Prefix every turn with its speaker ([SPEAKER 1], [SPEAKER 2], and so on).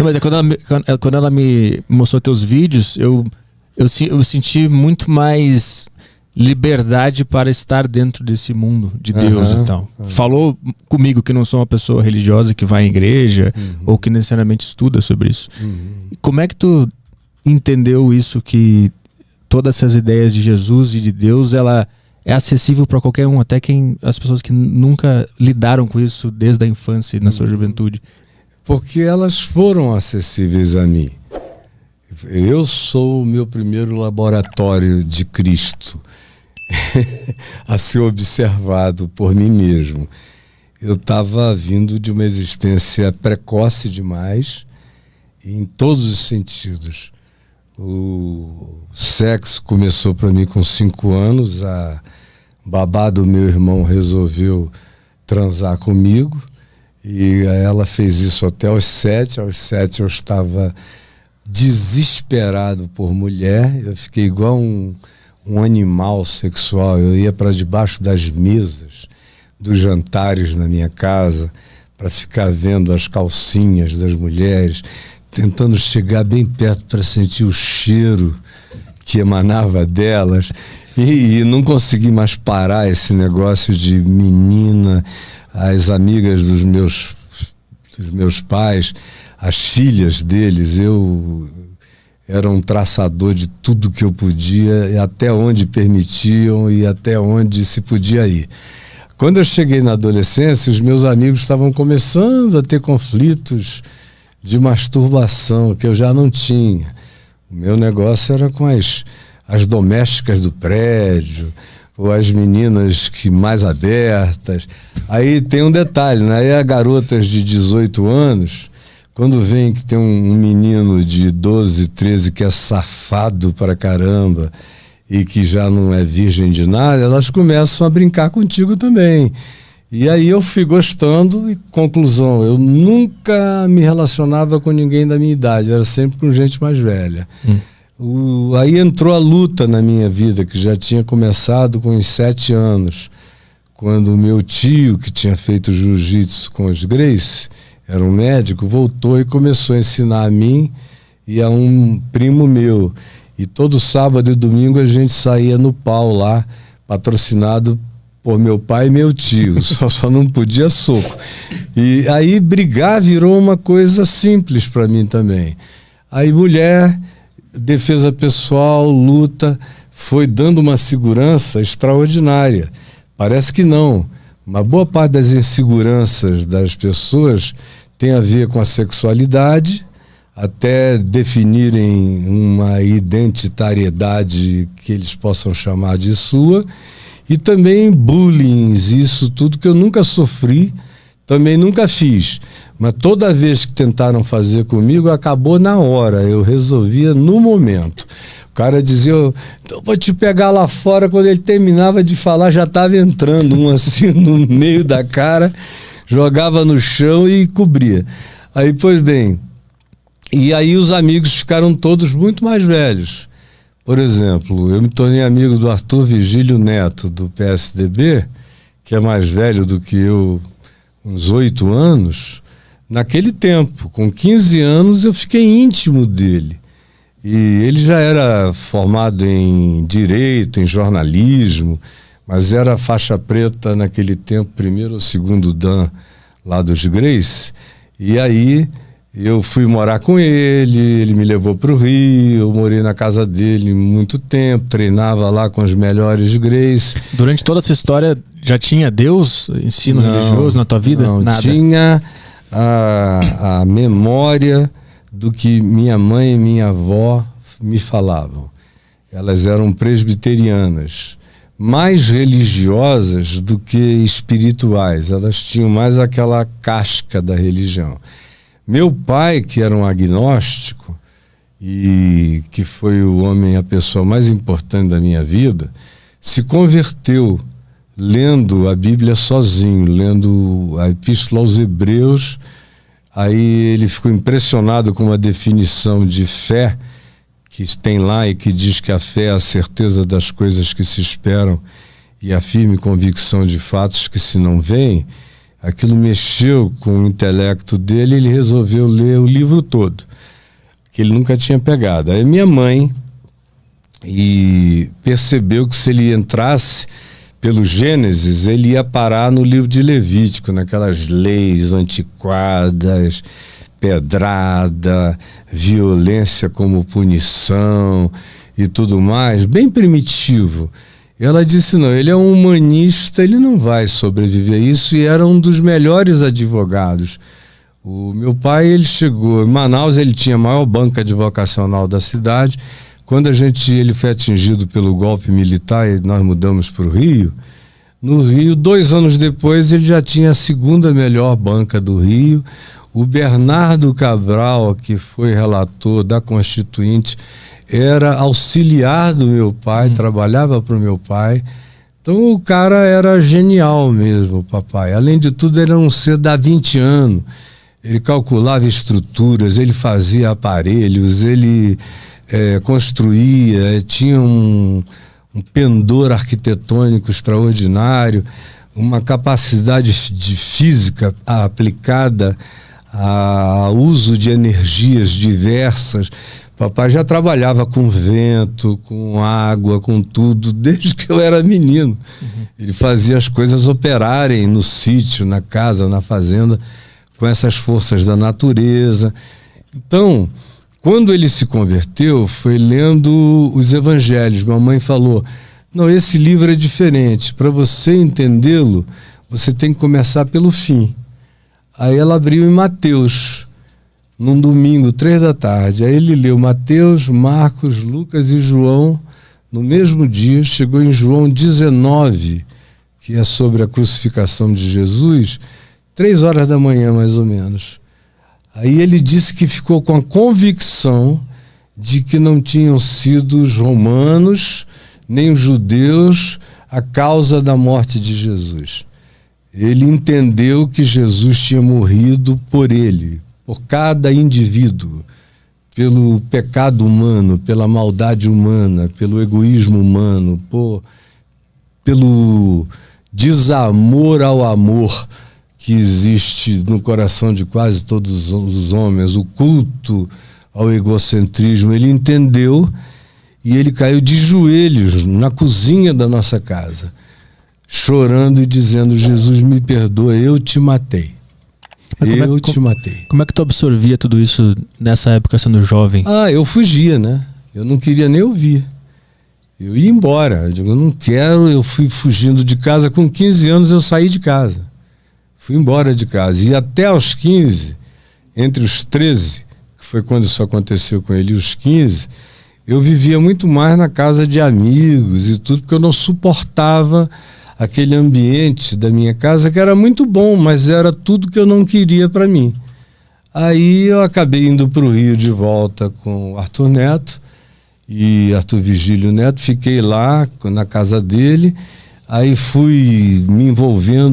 [SPEAKER 1] Não, mas quando ela me mostrou teus vídeos, eu senti muito mais liberdade para estar dentro desse mundo de Deus e tal. Falou comigo que não sou uma pessoa religiosa que vai à igreja ou que necessariamente estuda sobre isso. Como é que tu entendeu isso, que todas essas ideias de Jesus e de Deus, ela é acessível para qualquer um, até as pessoas que nunca lidaram com isso desde a infância e na sua juventude?
[SPEAKER 2] Porque elas foram acessíveis a mim. Eu sou o meu primeiro laboratório de Cristo a ser observado por mim mesmo. Eu estava vindo de uma existência precoce demais, em todos os sentidos. O sexo começou para mim com 5 anos, a babá do meu irmão resolveu transar comigo, e ela fez isso até aos 7. Aos 7 eu estava desesperado por mulher, eu fiquei igual um animal sexual. Eu ia para debaixo das mesas dos jantares na minha casa para ficar vendo as calcinhas das mulheres, tentando chegar bem perto para sentir o cheiro que emanava delas, e não consegui mais parar esse negócio de menina. As amigas dos meus pais, as filhas deles, eu era um traçador de tudo que eu podia, e até onde permitiam e até onde se podia ir. Quando eu cheguei na adolescência, os meus amigos estavam começando a ter conflitos de masturbação, que eu já não tinha. O meu negócio era com as domésticas do prédio, ou as meninas que mais abertas. Aí tem um detalhe, né? Aí as garotas de 18 anos, quando vem que tem um menino de 12, 13 que é safado pra caramba e que já não é virgem de nada, elas começam a brincar contigo também. E aí eu fui gostando, e conclusão, eu nunca me relacionava com ninguém da minha idade, era sempre com gente mais velha. Aí entrou a luta na minha vida, que já tinha começado com uns 7 anos, quando o meu tio, que tinha feito jiu-jitsu com os Gracie, era um médico, voltou e começou a ensinar a mim e a um primo meu. E todo sábado e domingo a gente saía no pau lá, patrocinado por meu pai e meu tio, só não podia soco. E aí brigar virou uma coisa simples para mim também. Aí mulher, defesa pessoal, luta, foi dando uma segurança extraordinária. Parece que não. Uma boa parte das inseguranças das pessoas tem a ver com a sexualidade, até definirem uma identitariedade que eles possam chamar de sua, e também bullying, isso tudo que eu nunca sofri, também nunca fiz. Mas toda vez que tentaram fazer comigo, acabou na hora, eu resolvia no momento. O cara dizia, então vou te pegar lá fora. Quando ele terminava de falar, já estava entrando um assim no meio da cara, jogava no chão e cobria. Aí, pois bem, e aí os amigos ficaram todos muito mais velhos. Por exemplo, eu me tornei amigo do Arthur Vigílio Neto, do PSDB, que é mais velho do que eu, uns 8 anos. Naquele tempo, com 15 anos, eu fiquei íntimo dele. E ele já era formado em direito, em jornalismo, mas era faixa preta naquele tempo, primeiro ou segundo dan lá dos Gracie. E aí eu fui morar com ele me levou para o Rio, eu morei na casa dele muito tempo, treinava lá com os melhores Gracie.
[SPEAKER 1] Durante toda essa história já tinha Deus, ensino religioso na tua vida?
[SPEAKER 2] Não,
[SPEAKER 1] nada.
[SPEAKER 2] Tinha a memória do que minha mãe e minha avó me falavam. Elas eram presbiterianas, mais religiosas do que espirituais. Elas tinham mais aquela casca da religião. Meu pai, que era um agnóstico e que foi o homem, a pessoa mais importante da minha vida, se converteu lendo a Bíblia sozinho, lendo a Epístola aos Hebreus. Aí ele ficou impressionado com uma definição de fé que tem lá e que diz que a fé é a certeza das coisas que se esperam e a firme convicção de fatos que se não veem. Aquilo mexeu com o intelecto dele, ele resolveu ler o livro todo, que ele nunca tinha pegado. Aí minha mãe percebeu que se ele entrasse pelo Gênesis, ele ia parar no livro de Levítico, naquelas leis antiquadas, pedrada, violência como punição e tudo mais, bem primitivo. Ela disse, não, ele é um humanista, ele não vai sobreviver a isso, e era um dos melhores advogados. O meu pai, ele chegou em Manaus, ele tinha a maior banca advocacional da cidade. Quando ele foi atingido pelo golpe militar e nós mudamos para o Rio, no Rio, 2 anos depois, ele já tinha a segunda melhor banca do Rio. O Bernardo Cabral, que foi relator da Constituinte, era auxiliar do meu pai, trabalhava para o meu pai. Então o cara era genial mesmo, o papai. Além de tudo, ele era um ser da 20 anos. Ele calculava estruturas, ele fazia aparelhos, ele construía, tinha um pendor arquitetônico extraordinário, uma capacidade de física aplicada ao uso de energias diversas. Papai já trabalhava com vento, com água, com tudo, desde que eu era menino. Ele fazia as coisas operarem no sítio, na casa, na fazenda, com essas forças da natureza. Então, quando ele se converteu, foi lendo os evangelhos. Mamãe falou, não, esse livro é diferente. Para você entendê-lo, você tem que começar pelo fim. Aí ela abriu em Mateus, num domingo, 15h. Aí ele leu Mateus, Marcos, Lucas e João no mesmo dia. Chegou em João 19, que é sobre a crucificação de Jesus, 3h da manhã, mais ou menos. Aí ele disse que ficou com a convicção de que não tinham sido os romanos, nem os judeus, a causa da morte de Jesus. Ele entendeu que Jesus tinha morrido por ele, por cada indivíduo, pelo pecado humano, pela maldade humana, pelo egoísmo humano, pelo desamor ao amor que existe no coração de quase todos os homens, o culto ao egocentrismo. Ele entendeu e ele caiu de joelhos na cozinha da nossa casa, chorando e dizendo, Jesus, me perdoa, eu te matei. Te matei.
[SPEAKER 1] Como é que tu absorvia tudo isso nessa época, sendo jovem?
[SPEAKER 2] Eu fugia, né? Eu não queria nem ouvir. Eu ia embora. Eu digo, eu não quero. Eu fui fugindo de casa. Com 15 anos eu saí de casa. Fui embora de casa. E até aos 15, entre os 13, que foi quando isso aconteceu com ele, e os 15, eu vivia muito mais na casa de amigos e tudo, porque eu não suportava aquele ambiente da minha casa, que era muito bom, mas era tudo que eu não queria para mim. Aí eu acabei indo para o Rio de volta com o Arthur Neto e Arthur Vigílio Neto, fiquei lá na casa dele, aí fui me envolvendo